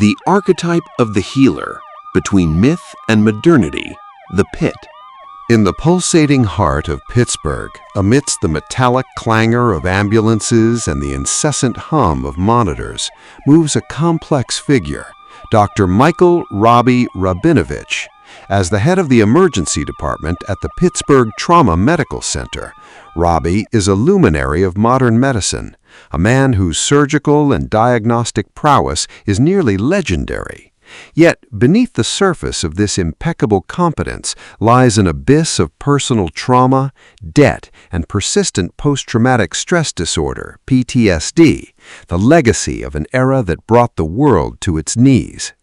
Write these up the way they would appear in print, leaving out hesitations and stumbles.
The archetype of the healer, between myth and modernity, the Pitt. In the pulsating heart of Pittsburgh, amidst the metallic clangor of ambulances and the incessant hum of monitors, moves a complex figure, Dr. Michael Robby Rabinovich. As the head of the emergency department at the Pittsburgh Trauma Medical Center, Robby is a luminary of modern medicine, a man whose surgical and diagnostic prowess is nearly legendary. Yet, beneath the surface of this impeccable competence lies an abyss of personal trauma, debt, and persistent post-traumatic stress disorder, PTSD, the legacy of an era that brought the world to its knees.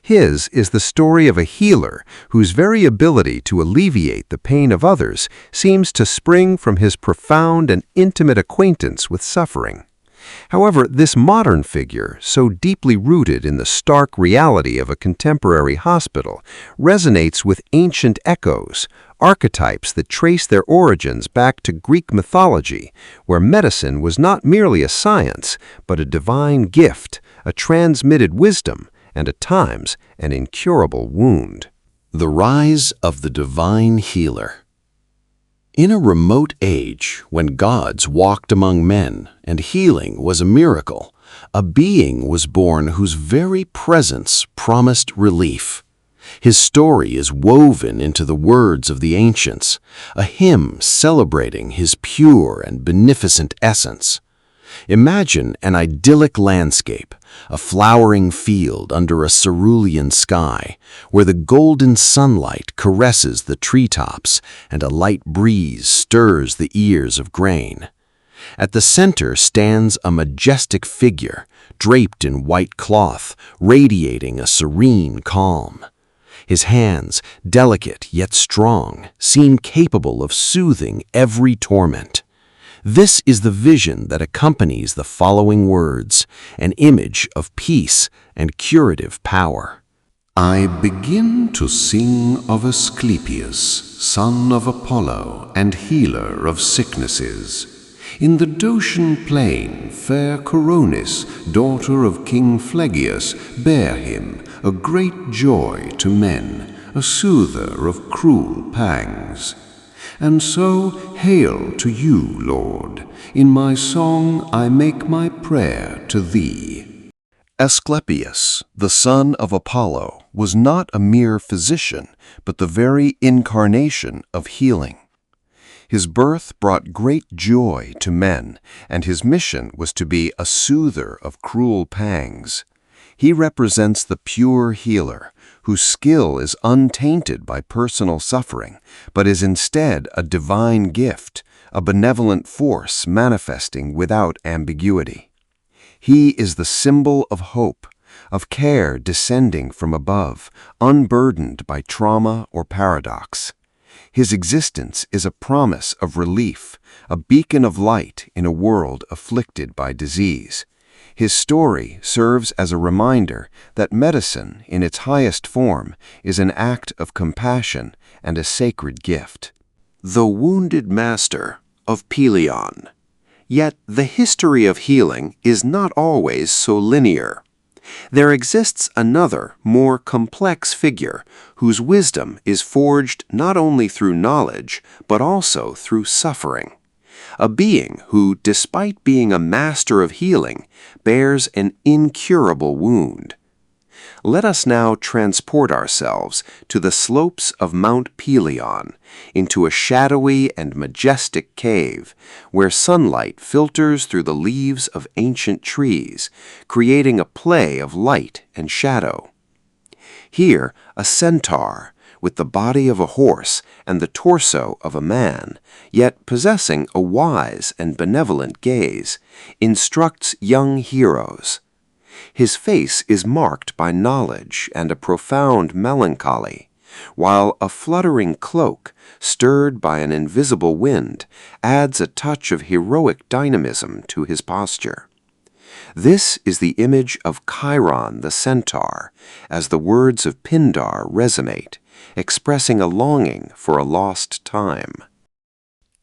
His is the story of a healer whose very ability to alleviate the pain of others seems to spring from his profound and intimate acquaintance with suffering. However, this modern figure, so deeply rooted in the stark reality of a contemporary hospital, resonates with ancient echoes, archetypes that trace their origins back to Greek mythology, where medicine was not merely a science, but a divine gift, a transmitted wisdom, and at times an incurable wound. The rise of the divine healer. In a remote age, when gods walked among men and healing was a miracle, a being was born whose very presence promised relief. His story is woven into the words of the ancients, a hymn celebrating his pure and beneficent essence. Imagine an idyllic landscape, a flowering field under a cerulean sky, where the golden sunlight caresses the treetops and a light breeze stirs the ears of grain. At the center stands a majestic figure, draped in white cloth, radiating a serene calm. His hands, delicate yet strong, seem capable of soothing every torment. This is the vision that accompanies the following words, an image of peace and curative power. I begin to sing of Asclepius, son of Apollo and healer of sicknesses. In the Dacian plain, fair Coronis, daughter of King Phlegyas, bare him, a great joy to men, a soother of cruel pangs. And so, hail to you, Lord. In my song I make my prayer to thee. Asclepius, the son of Apollo, was not a mere physician, but the very incarnation of healing. His birth brought great joy to men, and his mission was to be a soother of cruel pangs. He represents the pure healer, whose skill is untainted by personal suffering, but is instead a divine gift, a benevolent force manifesting without ambiguity. He is the symbol of hope, of care descending from above, unburdened by trauma or paradox. His existence is a promise of relief, a beacon of light in a world afflicted by disease. His story serves as a reminder that medicine, in its highest form, is an act of compassion and a sacred gift. The wounded master of Pelion. Yet the history of healing is not always so linear. There exists another, more complex figure whose wisdom is forged not only through knowledge, but also through suffering. A being who, despite being a master of healing, bears an incurable wound. Let us now transport ourselves to the slopes of Mount Pelion, into a shadowy and majestic cave, where sunlight filters through the leaves of ancient trees, creating a play of light and shadow. Here, a centaur, with the body of a horse and the torso of a man, yet possessing a wise and benevolent gaze, instructs young heroes. His face is marked by knowledge and a profound melancholy, while a fluttering cloak, stirred by an invisible wind, adds a touch of heroic dynamism to his posture. This is the image of Chiron the Centaur, as the words of Pindar resonate, expressing a longing for a lost time.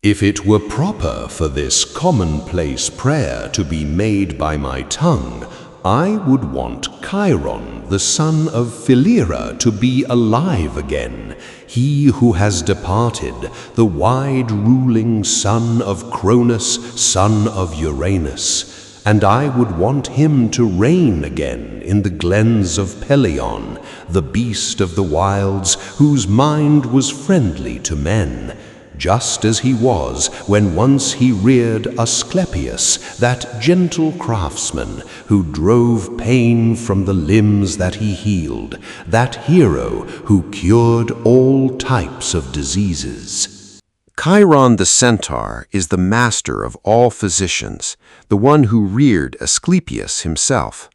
If it were proper for this commonplace prayer to be made by my tongue, I would want Chiron, the son of Philyra, to be alive again, he who has departed, the wide-ruling son of Cronus, son of Uranus. And I would want him to reign again in the glens of Pelion, the beast of the wilds, whose mind was friendly to men, just as he was when once he reared Asclepius, that gentle craftsman who drove pain from the limbs that he healed, that hero who cured all types of diseases. Chiron the Centaur is the master of all physicians, the one who reared Asclepius himself.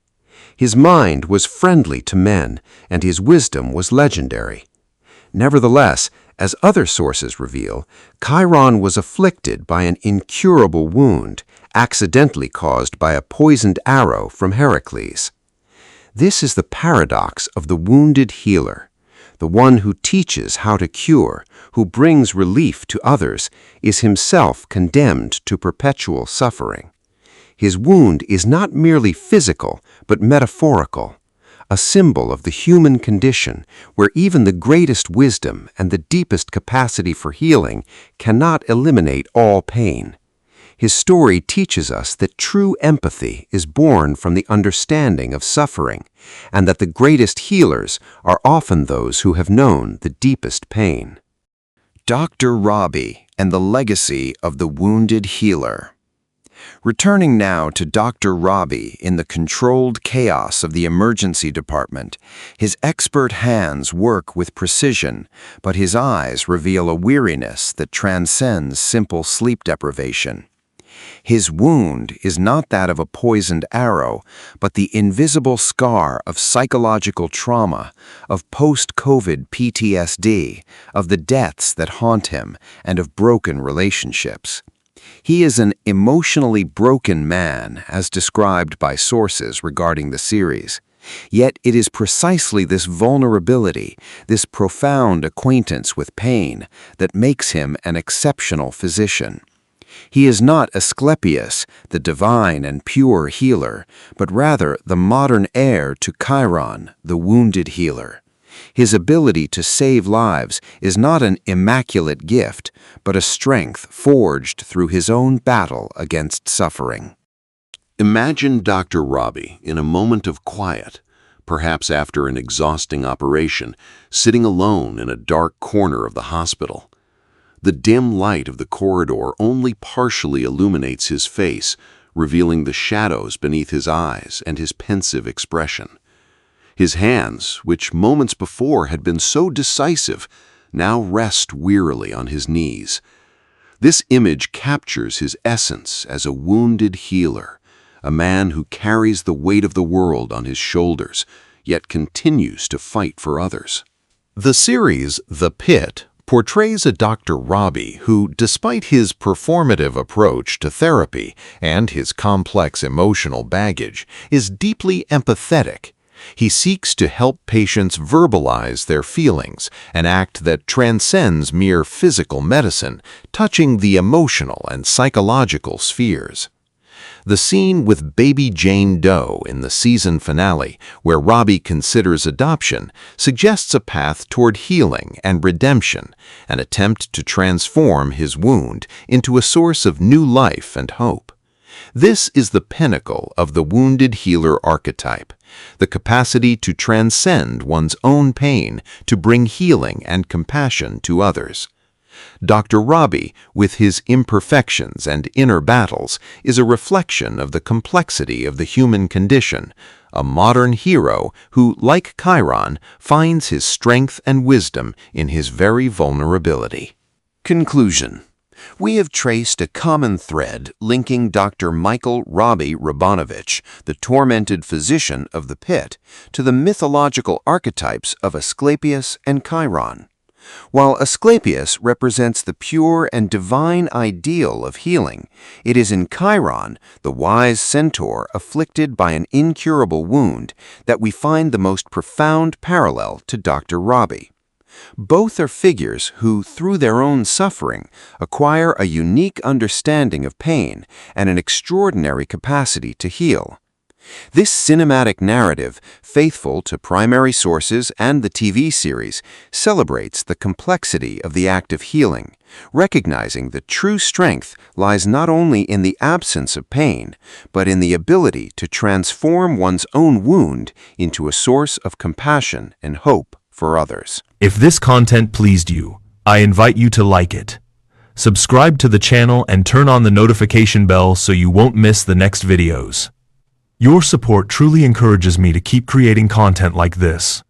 His mind was friendly to men, and his wisdom was legendary. Nevertheless, as other sources reveal, Chiron was afflicted by an incurable wound, accidentally caused by a poisoned arrow from Heracles. This is the paradox of the wounded healer. The one who teaches how to cure, who brings relief to others, is himself condemned to perpetual suffering. His wound is not merely physical, but metaphorical, a symbol of the human condition where even the greatest wisdom and the deepest capacity for healing cannot eliminate all pain. His story teaches us that true empathy is born from the understanding of suffering, and that the greatest healers are often those who have known the deepest pain. Dr. Robby and the Legacy of the Wounded Healer. Returning now to Dr. Robby in the controlled chaos of the emergency department, his expert hands work with precision, but his eyes reveal a weariness that transcends simple sleep deprivation. His wound is not that of a poisoned arrow, but the invisible scar of psychological trauma, of post-COVID PTSD, of the deaths that haunt him, and of broken relationships. He is an emotionally broken man, as described by sources regarding the series. Yet it is precisely this vulnerability, this profound acquaintance with pain, that makes him an exceptional physician. He is not Asclepius, the divine and pure healer, but rather the modern heir to Chiron, the wounded healer. His ability to save lives is not an immaculate gift, but a strength forged through his own battle against suffering. Imagine Dr. Robby in a moment of quiet, perhaps after an exhausting operation, sitting alone in a dark corner of the hospital. The dim light of the corridor only partially illuminates his face, revealing the shadows beneath his eyes and his pensive expression. His hands, which moments before had been so decisive, now rest wearily on his knees. This image captures his essence as a wounded healer, a man who carries the weight of the world on his shoulders, yet continues to fight for others. The series The Pitt portrays a Dr. Robby who, despite his performative approach to therapy and his complex emotional baggage, is deeply empathetic. He seeks to help patients verbalize their feelings, an act that transcends mere physical medicine, touching the emotional and psychological spheres. The scene with baby Jane Doe in the season finale, where Robby considers adoption, suggests a path toward healing and redemption, an attempt to transform his wound into a source of new life and hope. This is the pinnacle of the wounded healer archetype, the capacity to transcend one's own pain to bring healing and compassion to others. Dr. Robby, with his imperfections and inner battles, is a reflection of the complexity of the human condition, a modern hero who, like Chiron, finds his strength and wisdom in his very vulnerability. Conclusion. We have traced a common thread linking Dr. Michael Robby Rabanovich, the tormented physician of the Pitt, to the mythological archetypes of Asclepius and Chiron. While Asclepius represents the pure and divine ideal of healing, it is in Chiron, the wise centaur afflicted by an incurable wound, that we find the most profound parallel to Dr. Robby. Both are figures who, through their own suffering, acquire a unique understanding of pain and an extraordinary capacity to heal. This cinematic narrative, faithful to primary sources and the TV series, celebrates the complexity of the act of healing, recognizing that true strength lies not only in the absence of pain, but in the ability to transform one's own wound into a source of compassion and hope for others. If this content pleased you, I invite you to like it. Subscribe to the channel and turn on the notification bell so you won't miss the next videos. Your support truly encourages me to keep creating content like this.